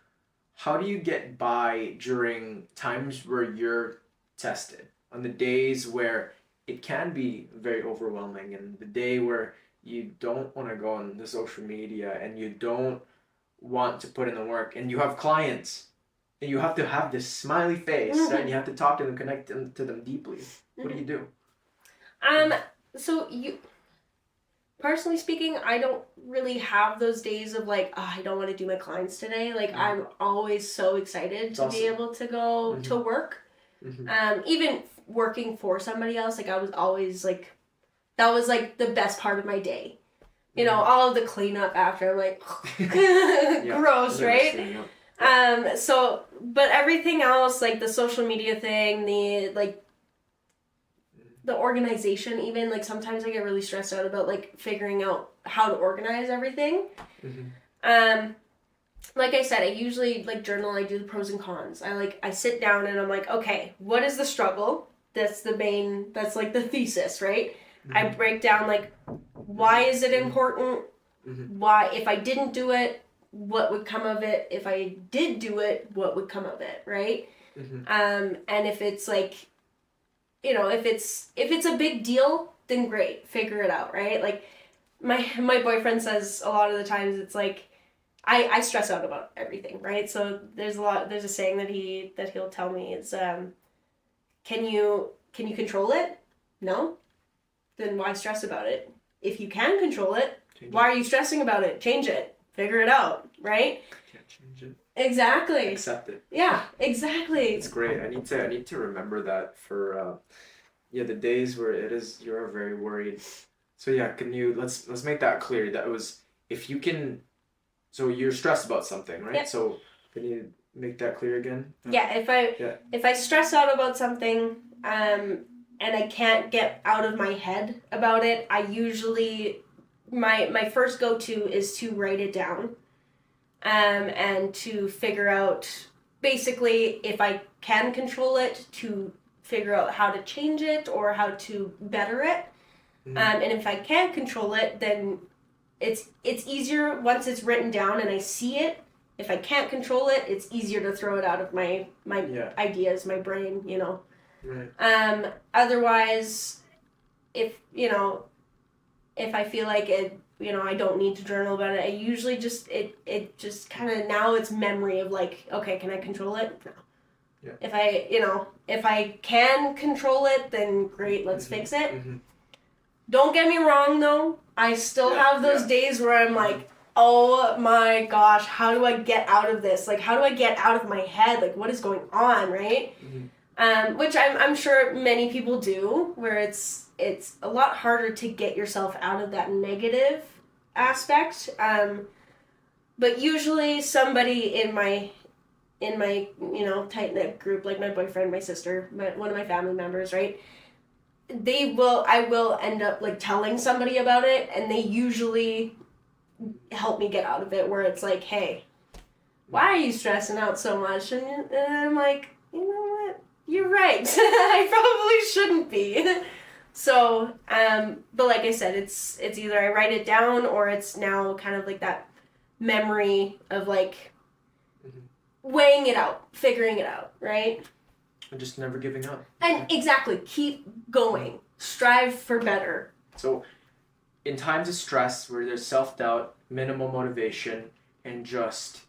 how do you get by during times where you're tested, on the days where it can be very overwhelming, and the day where you don't want to go on the social media and you don't want to put in the work, and you have clients and you have to have this smiley face, right? And you have to talk to them, connect to them deeply. What do you do? So personally speaking, I don't really have those days of like, oh, I don't want to do my clients today. Like, I'm always so excited to be able to go to work. Even working for somebody else, like I was always like, that was like the best part of my day. You know, all of the cleanup after, I'm like, gross, right? So, but everything else, like the social media thing, the organization, even, like sometimes I get really stressed out about like figuring out how to organize everything. Like I said, I usually like journal. I do the pros and cons. I sit down and I'm like, okay, what is the struggle? That's like the thesis, right? I break down like, why is it important? Why, if I didn't do it, what would come of it? If I did do it, what would come of it, right? And if it's like, you know, if it's a big deal, then great, figure it out, right? Like my boyfriend says a lot of the times, it's like, I stress out about everything, right? So there's a saying that he'll tell me is, can you control it? No? Then why stress about it? If you can control it, why are you stressing about it? Change it. Figure it out, right? Can't change it. Exactly. Accept it. Yeah, exactly. It's great. I need to remember that for the days where you're very worried. So yeah, let's make that clear. That was, if you can, so you're stressed about something, right? Yep. So can you make that clear again? Yeah, if I stress out about something, and I can't get out of my head about it, I usually, my first go-to is to write it down, and to figure out, basically, if I can control it, to figure out how to change it or how to better it. And if I can't control it, then it's easier once it's written down and I see it. If I can't control it, it's easier to throw it out of my ideas, my brain, you know. Right. Otherwise, if I feel like it, you know, I don't need to journal about it, I usually just, it just kind of, now it's memory of like, okay, can I control it? No. Yeah. If I can control it, then great, let's fix it. Don't get me wrong though, I still have those days where I'm like, oh my gosh, how do I get out of this? Like, how do I get out of my head? Like, what is going on, right? Which I'm sure many people do, where it's a lot harder to get yourself out of that negative aspect. But usually somebody in my tight-knit group, like my boyfriend, my sister, one of my family members, right? I will end up like telling somebody about it, and they usually help me get out of it, where it's like, hey, why are you stressing out so much? And I'm like, you know what? You're right. I probably shouldn't be. So, but like I said, it's either I write it down, or it's now kind of like that memory of like weighing it out, figuring it out, right? And just never giving up. And exactly, keep going. Strive for better. So, in times of stress where there's self-doubt, minimal motivation, and just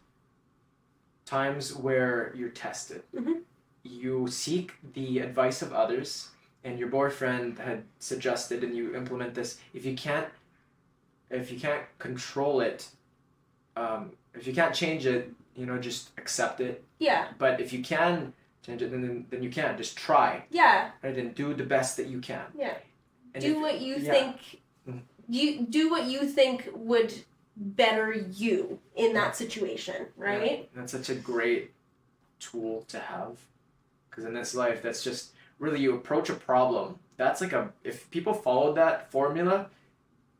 times where you're tested, you seek the advice of others, and your boyfriend had suggested, and you implement this. If you can't control it, if you can't change it, you know, just accept it. Yeah. But if you can change it, then you can. Just try. Yeah. Right, and do the best that you can. Yeah. And do what you think. You do what you think would better you in that situation, right? Yeah. That's such a great tool to have, because in this life, that's just really, you approach a problem. That's like if people followed that formula,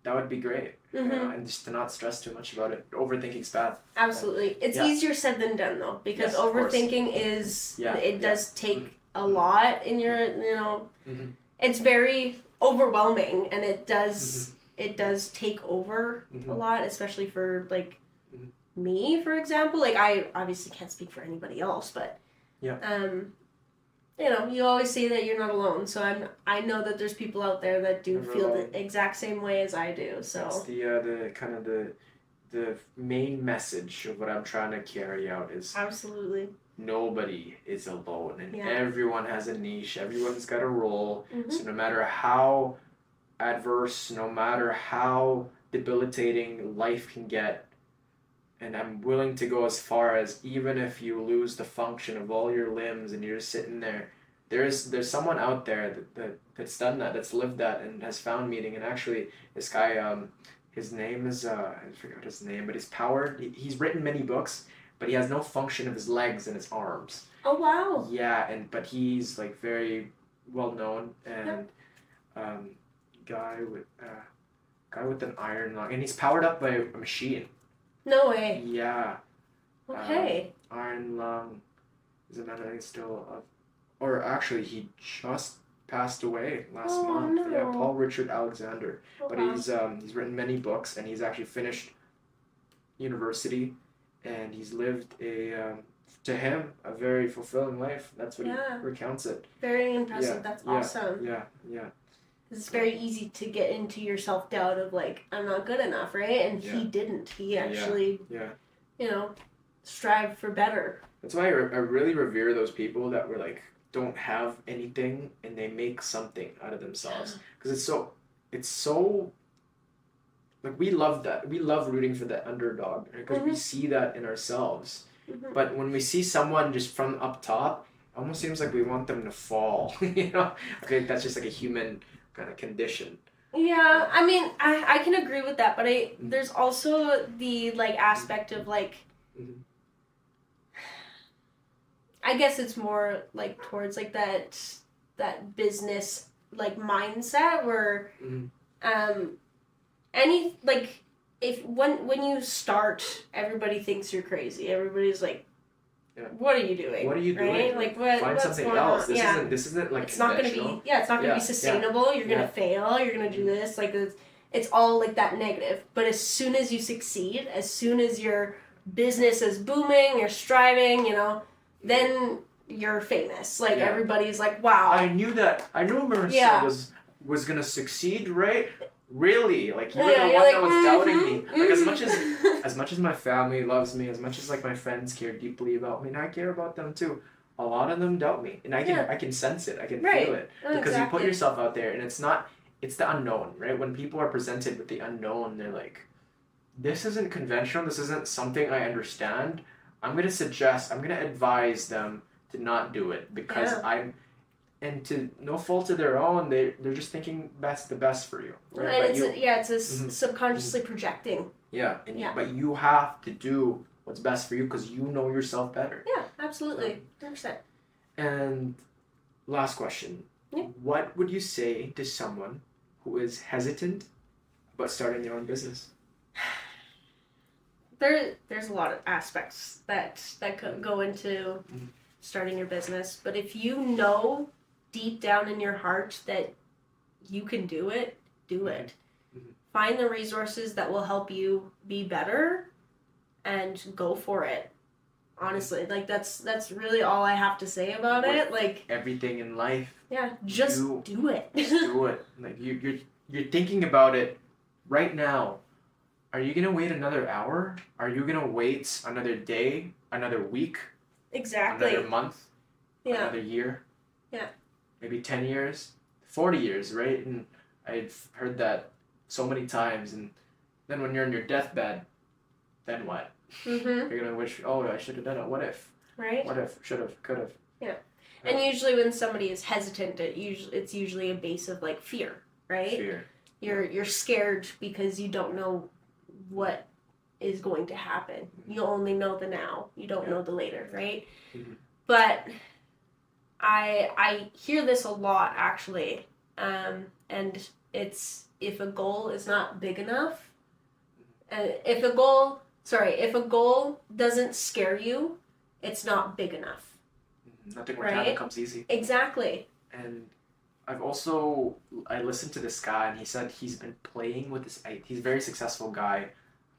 that would be great. And just to not stress too much about it. Overthinking's bad. Absolutely. It's easier said than done, though, because overthinking does take a lot in your, it's very overwhelming, and it does take over a lot, especially for, like, me, for example. Like, I obviously can't speak for anybody else, but, you always say that you're not alone, so I know that there's people out there that do feel the exact same way as I do, so. That's the kind of the main message of what I'm trying to carry out is absolutely. Nobody is alone, and everyone has a niche, everyone's got a role, so no matter how adverse, no matter how debilitating life can get, and I'm willing to go as far as even if you lose the function of all your limbs and you're just sitting there, there's someone out there that's done that, that's lived that, and has found meaning. And actually, this guy, his name is I forgot his name, but he's written many books, but he has no function of his legs and his arms. Oh wow. Yeah, but he's like very well known, and guy with an iron lung, and he's powered up by a machine. No way. Yeah. Okay. Iron lung is another thing still. Or actually, he just passed away last month. No. Yeah, Paul Richard Alexander. But wow. he's written many books, and he's actually finished university, and he's lived to him a very fulfilling life. That's what he recounts it. Very impressive. That's awesome. Yeah. It's very easy to get into your self-doubt of, like, I'm not good enough, right? And he didn't. He actually, strived for better. That's why I really revere those people that were, like, don't have anything and they make something out of themselves. Because it's so, like, we love that. We love rooting for the underdog because we see that in ourselves. But when we see someone just from up top, it almost seems like we want them to fall, Okay, that's just like a human kind of condition. Yeah, I mean, I can agree with that, but there's also the, like, aspect of, like, I guess it's more, like, towards, like, that business, like, mindset where, when you start, everybody thinks you're crazy. Everybody's like, what are you doing? What are you doing? Right? Like, what's something going else. on? This isn't like it's not gonna be. Yeah, it's not gonna be sustainable. You're gonna fail. You're gonna do this. Like, it's all like that negative. But as soon as you succeed, as soon as your business is booming, you're striving, then you're famous. Like, everybody's like, wow. I knew that. I knew Marissa was gonna succeed, right? Really, like, you were the one that was doubting me. Like, as much as my family loves me, as much as, like, my friends care deeply about me, and I care about them too, a lot of them doubt me, and I can sense it, I can feel it, because you put yourself out there, and it's the unknown, right? When people are presented with the unknown, they're like, this isn't conventional, this isn't something I understand. I'm gonna advise them to not do it, because and to no fault of their own, they're just thinking that's the best for you. Right? It's subconsciously projecting. Yeah, but you have to do what's best for you because you know yourself better. Yeah, absolutely, 100%. And last question: what would you say to someone who is hesitant about starting their own business? There's a lot of aspects that could go into starting your business, but if you know deep down in your heart that you can do it, do it. Find the resources that will help you be better and go for it. Honestly, like, that's really all I have to say about it. Like, everything in life. Yeah, just do it. Just do it. Like, you're thinking about it right now. Are you gonna wait another hour? Are you gonna wait another day, another week? Exactly. Another month? Another year? Yeah. Maybe 10 years, 40 years, right? And I've heard that so many times. And then when you're on your deathbed, then what? You're going to wish, I should have done it. What if? Right? What if? Should have? Could have? Yeah. And usually when somebody is hesitant, it's usually a base of, like, fear, right? Fear. You're scared because you don't know what is going to happen. You only know the now. You don't know the later, right? But I hear this a lot, actually, and it's if a goal is not big enough, and if a goal doesn't scare you, it's not big enough. Nothing worth having comes easy. Exactly. And I listened to this guy, and he said he's been playing with this. He's a very successful guy. I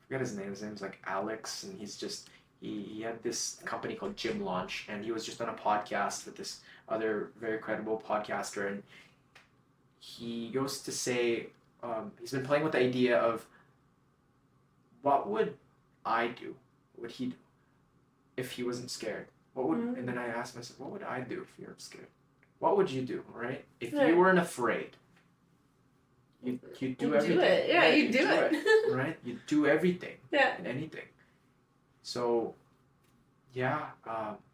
forget his name. His name's like Alex, and he's just he had this company called Gym Launch, and he was just on a podcast with this other very credible podcaster, and he goes to say he's been playing with the idea of what would I do? What would he do if he wasn't scared? What would and then I asked myself, what would I do if you're scared? What would you do, right? If you weren't afraid, you'd do everything. Do it. Yeah, you'd do it. Right? You'd do everything. Yeah. And anything. So, yeah.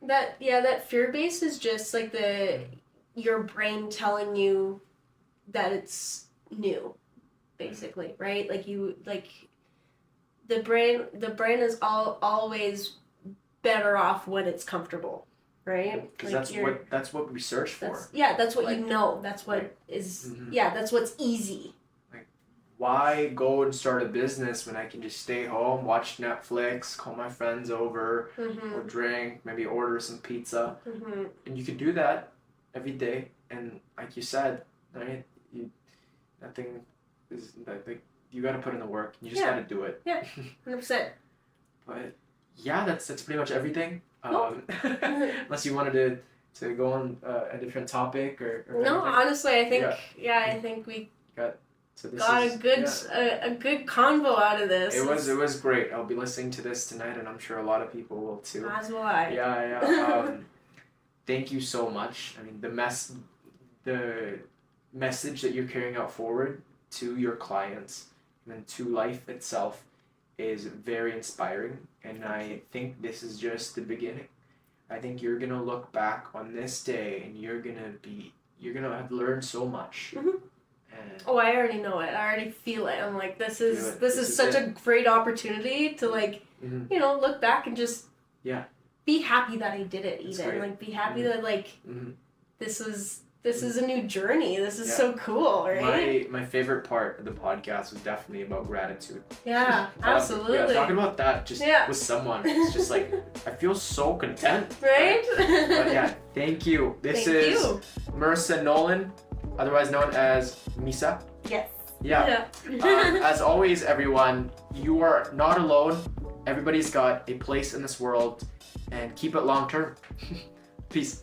That fear base is just like your brain telling you that it's new, basically, right? Like the brain is always better off when it's comfortable. Right? Because that's what we search for. That's what you know. That's what is. Yeah, that's what's easy. Like, why go and start a business when I can just stay home, watch Netflix, call my friends over, or drink, maybe order some pizza, and you can do that every day. And like you said, right? Nothing is like you got to put in the work. You just got to do it. Yeah, 100%. But yeah, that's pretty much everything. Unless you wanted to go on a different topic or no, anything. honestly, I think I think we got a good convo out of this. It was great. I'll be listening to this tonight, and I'm sure a lot of people will too. As will I. Yeah. Thank you so much. I mean, the message that you're carrying out forward to your clients and to life itself is very inspiring, and I think this is just the beginning. I think you're gonna look back on this day, and you're gonna have learned so much. And I already know it. I already feel it. I'm like, this is such a great opportunity to look back and just be happy that I did it. Even like be happy that this is a new journey. This is so cool, right? My favorite part of the podcast was definitely about gratitude. Yeah, absolutely. Talking about that just with someone, it's just like, I feel so content. Right? But yeah, thank you. This is Marissa Nowlan, otherwise known as Missa. Yes. Yeah. As always, everyone, you are not alone. Everybody's got a place in this world, and keep it long term. Peace.